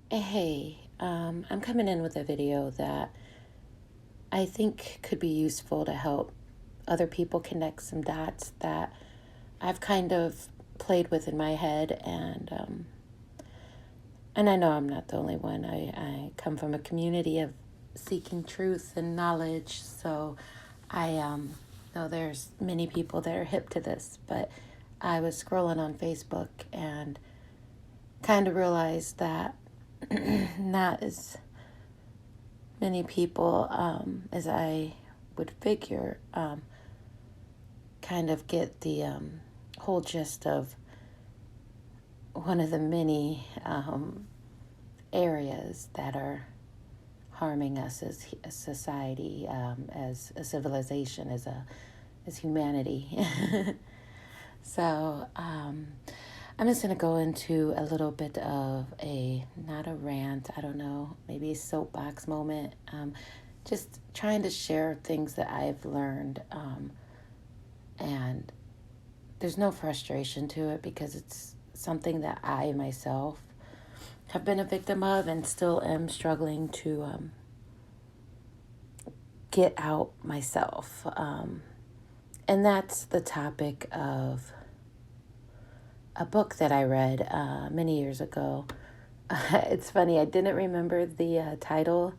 Hey, I'm coming in with a video that I think could be useful to help other people connect some dots that I've kind of played with in my head, and I know I'm not the only one. I come from a community of seeking truth and knowledge, so I know there's many people that are hip to this, but I was scrolling on Facebook and kind of realized that not as many people as I would figure kind of get the whole gist of one of the many areas that are harming us as a society, as a civilization, as humanity. So I'm just going to go into a little bit of not a rant, I don't know, maybe a soapbox moment. Just trying to share things that I've learned. And there's no frustration to it because it's something that I myself have been a victim of and still am struggling to get out myself. And that's the topic of a book that I read many years ago. It's funny, I didn't remember the title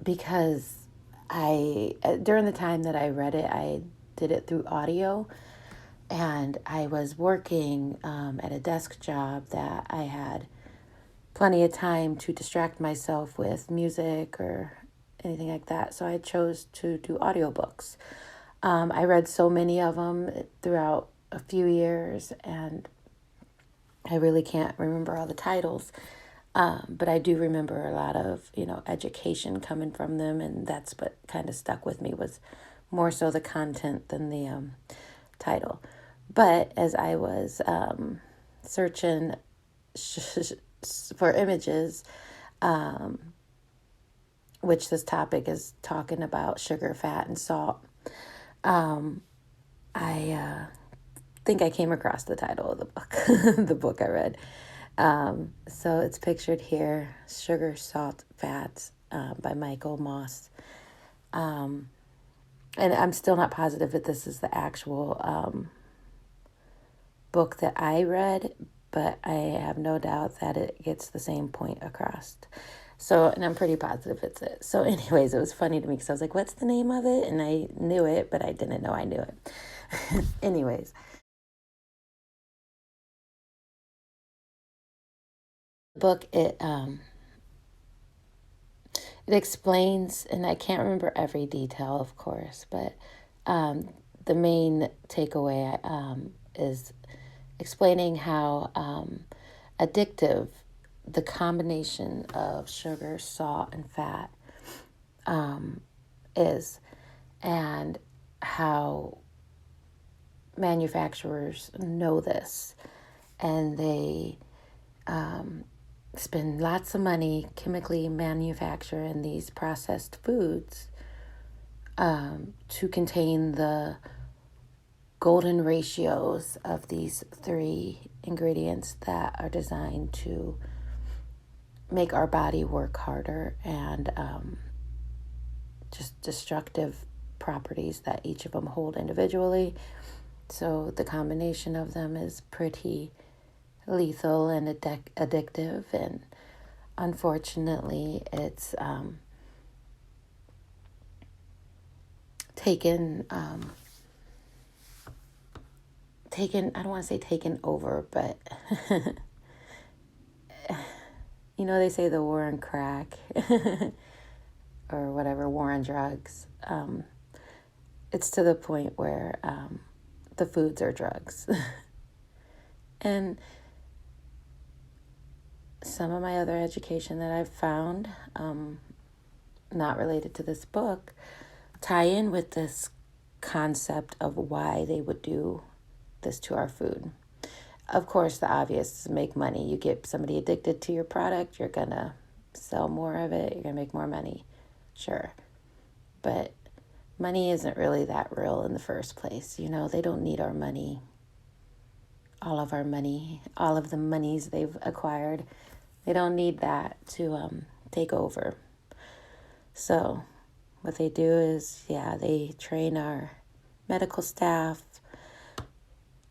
because during the time that I read it, I did it through audio, and I was working at a desk job that I had plenty of time to distract myself with music or anything like that. So I chose to do audiobooks. I read so many of them throughout a few years, and I really can't remember all the titles. But I do remember a lot of, education coming from them, and that's what kind of stuck with me was more so the content than the title. But as I was searching for images, which this topic is talking about sugar, fat, and salt, I think I came across the title of the book, the book I read. So it's pictured here, Sugar, Salt, Fats by Michael Moss. And I'm still not positive that this is the actual book that I read, but I have no doubt that it gets the same point across. So, and I'm pretty positive it's it. So anyways, it was funny to me because I was like, what's the name of it? And I knew it, but I didn't know I knew it. Anyways, the book, it explains, and I can't remember every detail, of course, but the main takeaway is explaining how addictive the combination of sugar, salt, and fat is, and how manufacturers know this, and they spend lots of money chemically manufacturing these processed foods to contain the golden ratios of these three ingredients that are designed to make our body work harder, and just destructive properties that each of them hold individually. So the combination of them is pretty lethal and addictive, and unfortunately it's taken I don't want to say taken over, but they say the war on crack or whatever, war on drugs. It's to the point where the foods are drugs. And some of my other education that I've found, not related to this book, tie in with this concept of why they would do this to our food. Of course, the obvious is make money. You get somebody addicted to your product, you're going to sell more of it, you're going to make more money. Sure. But money isn't really that real in the first place. They don't need our money all of our money, all of the monies they've acquired. They don't need that to take over. So what they do is, they train our medical staff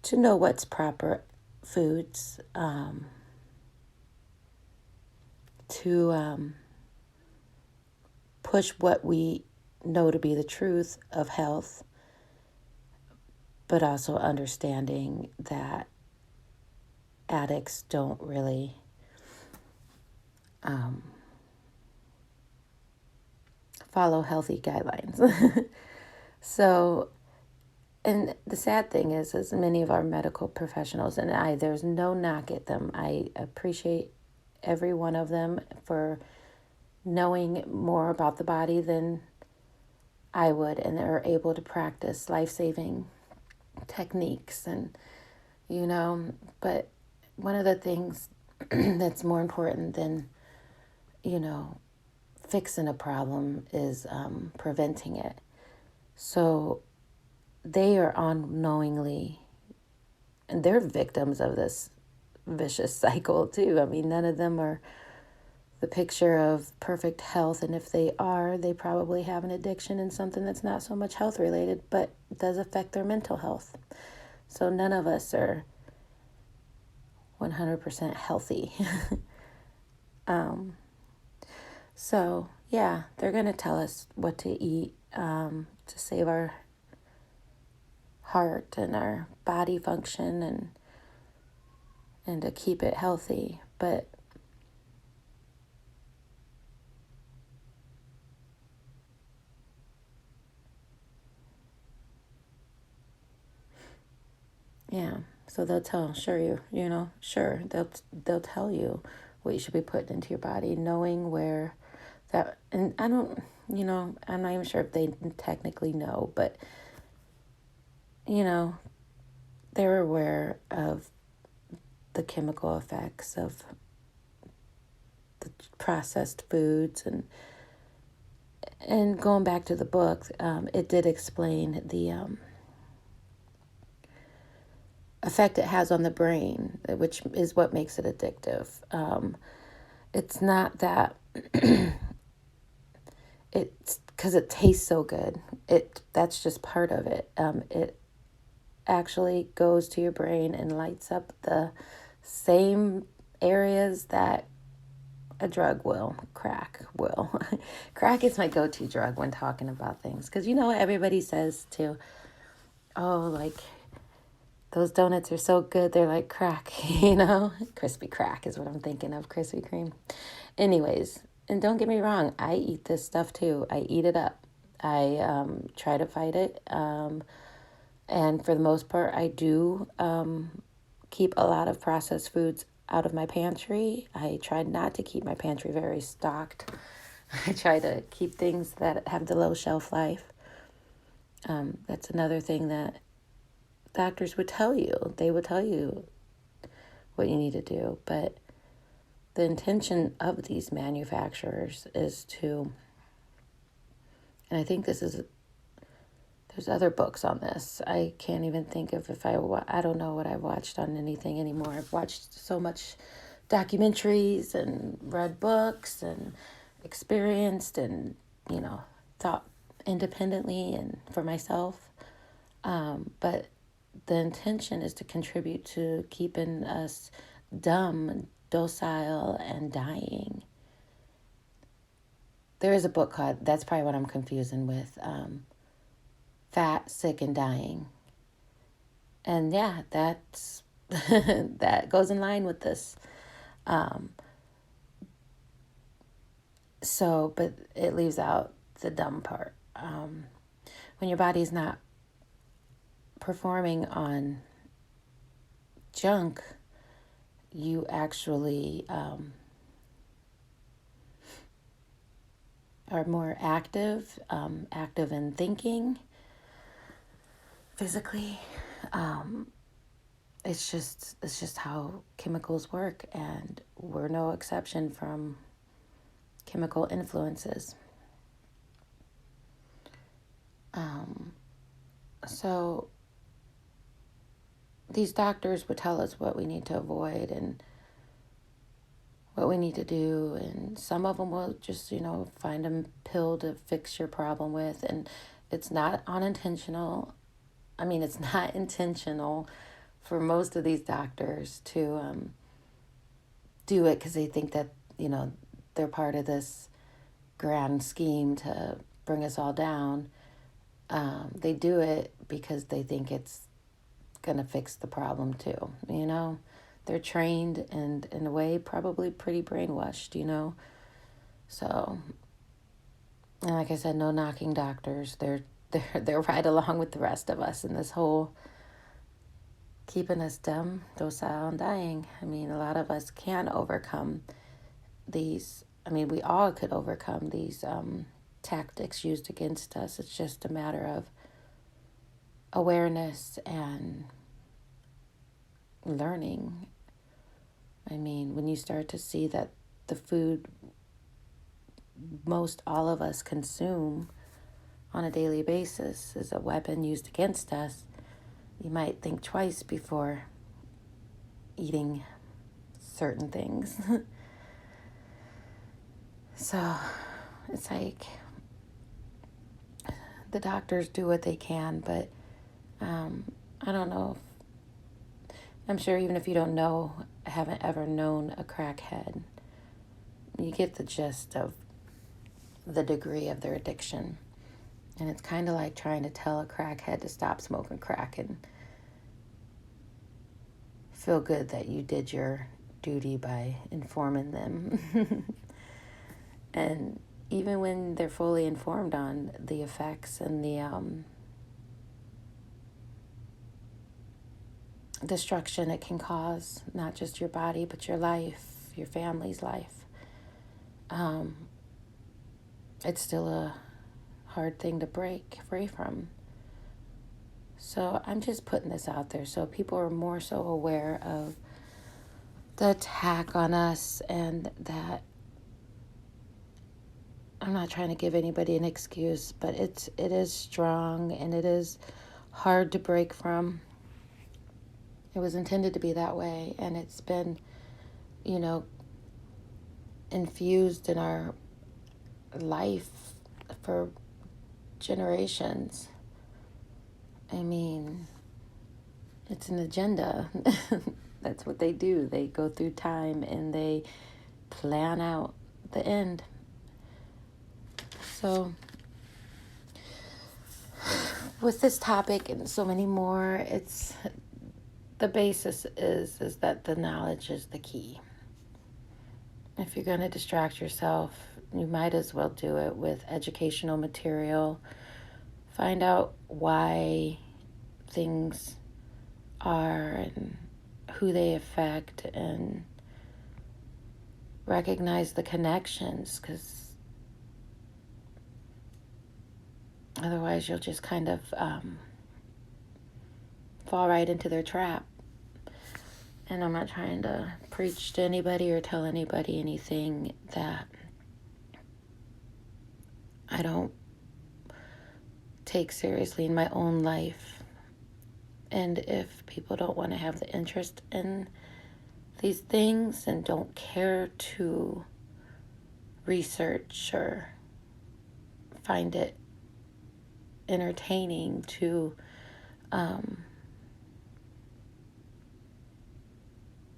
to know what's proper foods, to push what we know to be the truth of health, but also understanding that addicts don't really follow healthy guidelines. So, and the sad thing is many of our medical professionals, and there's no knock at them. I appreciate every one of them for knowing more about the body than I would, and they're able to practice life-saving techniques and, but one of the things that's more important than, fixing a problem is preventing it. So they are unknowingly, and they're victims of this vicious cycle too. I mean, none of them are the picture of perfect health, and if they are, they probably have an addiction and something that's not so much health related, but does affect their mental health. So none of us are 100% healthy. So yeah, they're going to tell us what to eat to save our heart and our body function and to keep it healthy. But yeah, so they'll tell, sure, sure, they'll tell you what you should be putting into your body, knowing where that, and I don't, I'm not even sure if they technically know, but, they're aware of the chemical effects of the processed foods, and going back to the book, it did explain the effect it has on the brain, which is what makes it addictive. It's not that it's because it tastes so good. That's just part of it. It actually goes to your brain and lights up the same areas that a drug will. Crack will. Crack is my go-to drug when talking about things, because everybody says too, oh, like, those donuts are so good, they're like crack, Krispy Kreme is what I'm thinking of, Krispy Kreme. Anyways, and don't get me wrong, I eat this stuff too. I eat it up. I try to fight it, and for the most part, I do keep a lot of processed foods out of my pantry. I try not to keep my pantry very stocked. I try to keep things that have the low shelf life. That's another thing that doctors would tell you. They would tell you what you need to do. But the intention of these manufacturers is to, and I think there's other books on this. I can't even think of if I don't know what I've watched on anything anymore. I've watched so much documentaries and read books and experienced and, thought independently and for myself. But the intention is to contribute to keeping us dumb, docile, and dying. There is a book called, that's probably what I'm confusing with, Fat, Sick, and Dying. And yeah, that's that goes in line with this. But it leaves out the dumb part. When your body's not performing on junk, you actually are more active in thinking physically. It's just how chemicals work, and we're no exception from chemical influences. So these doctors would tell us what we need to avoid and what we need to do. And some of them will just, find a pill to fix your problem with. And it's not unintentional. I mean, it's not intentional for most of these doctors to do it because they think that, they're part of this grand scheme to bring us all down. They do it because they think it's going to fix the problem too, They're trained and in a way probably pretty brainwashed. So, and like I said, no knocking doctors. They're right along with the rest of us in this whole keeping us dumb, docile, and dying. I mean, a lot of us can overcome these. I mean, we all could overcome these tactics used against us. It's just a matter of awareness and learning. I mean, when you start to see that the food most all of us consume on a daily basis is a weapon used against us, you might think twice before eating certain things. So it's like the doctors do what they can, but I don't know. I'm sure even if you don't know, haven't ever known a crackhead, you get the gist of the degree of their addiction. And it's kind of like trying to tell a crackhead to stop smoking crack and feel good that you did your duty by informing them. And even when they're fully informed on the effects and the destruction it can cause, not just your body, but your life, your family's life, it's still a hard thing to break free from. So I'm just putting this out there so people are more so aware of the attack on us, and that I'm not trying to give anybody an excuse, but it is strong and it is hard to break from. It was intended to be that way, and it's been, infused in our life for generations. I mean, it's an agenda. That's what they do. They go through time and they plan out the end. So with this topic and so many more, it's the basis is that the knowledge is the key. If you're going to distract yourself, you might as well do it with educational material. Find out why things are and who they affect, and recognize the connections, because otherwise you'll just kind of fall right into their trap. And I'm not trying to preach to anybody or tell anybody anything that I don't take seriously in my own life. And if people don't want to have the interest in these things and don't care to research or find it entertaining to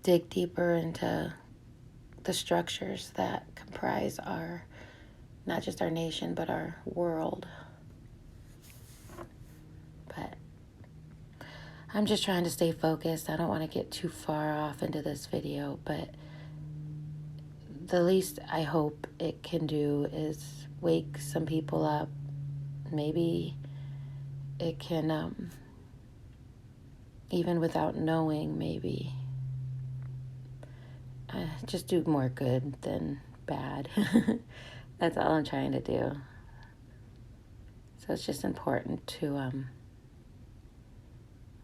dig deeper into the structures that comprise our, not just our nation, but our world. But I'm just trying to stay focused. I don't want to get too far off into this video, but the least I hope it can do is wake some people up. Maybe it can, even without knowing, maybe just do more good than bad. That's all I'm trying to do. So it's just important to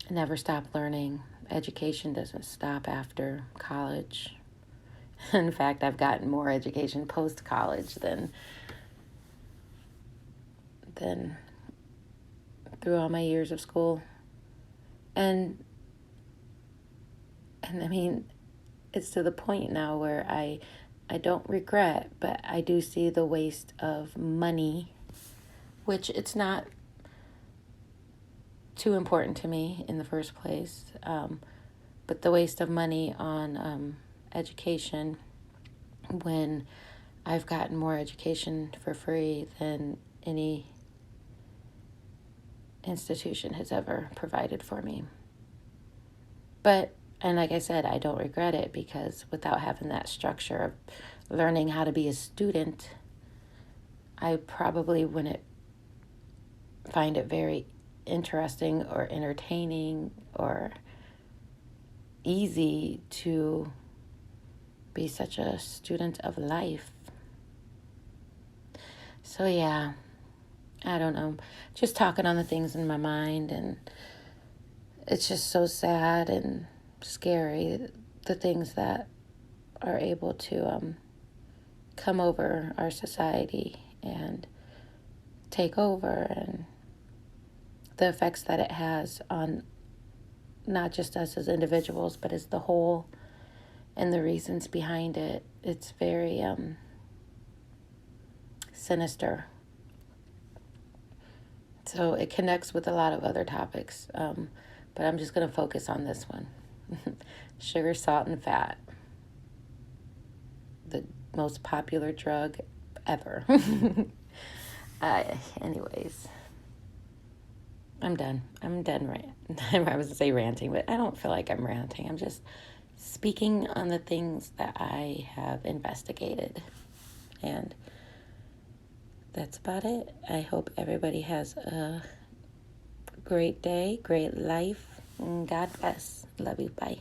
never stop learning. Education doesn't stop after college. In fact, I've gotten more education post-college than through all my years of school. And And I mean, it's to the point now where I don't regret, but I do see the waste of money, which it's not too important to me in the first place. But the waste of money on education when I've gotten more education for free than any institution has ever provided for me. But, and like I said, I don't regret it, because without having that structure of learning how to be a student, I probably wouldn't find it very interesting or entertaining or easy to be such a student of life. So yeah, I don't know. Just talking on the things in my mind, and it's just so sad and scary, the things that are able to come over our society and take over, and the effects that it has on not just us as individuals, but as the whole, and the reasons behind it. It's very sinister. So it connects with a lot of other topics, but I'm just going to focus on this one. Sugar, salt, and fat. The most popular drug ever. Anyways, I'm done. I'm done, right? I was going to say ranting, but I don't feel like I'm ranting. I'm just speaking on the things that I have investigated. And that's about it. I hope everybody has a great day, great life. God bless. Love you. Bye.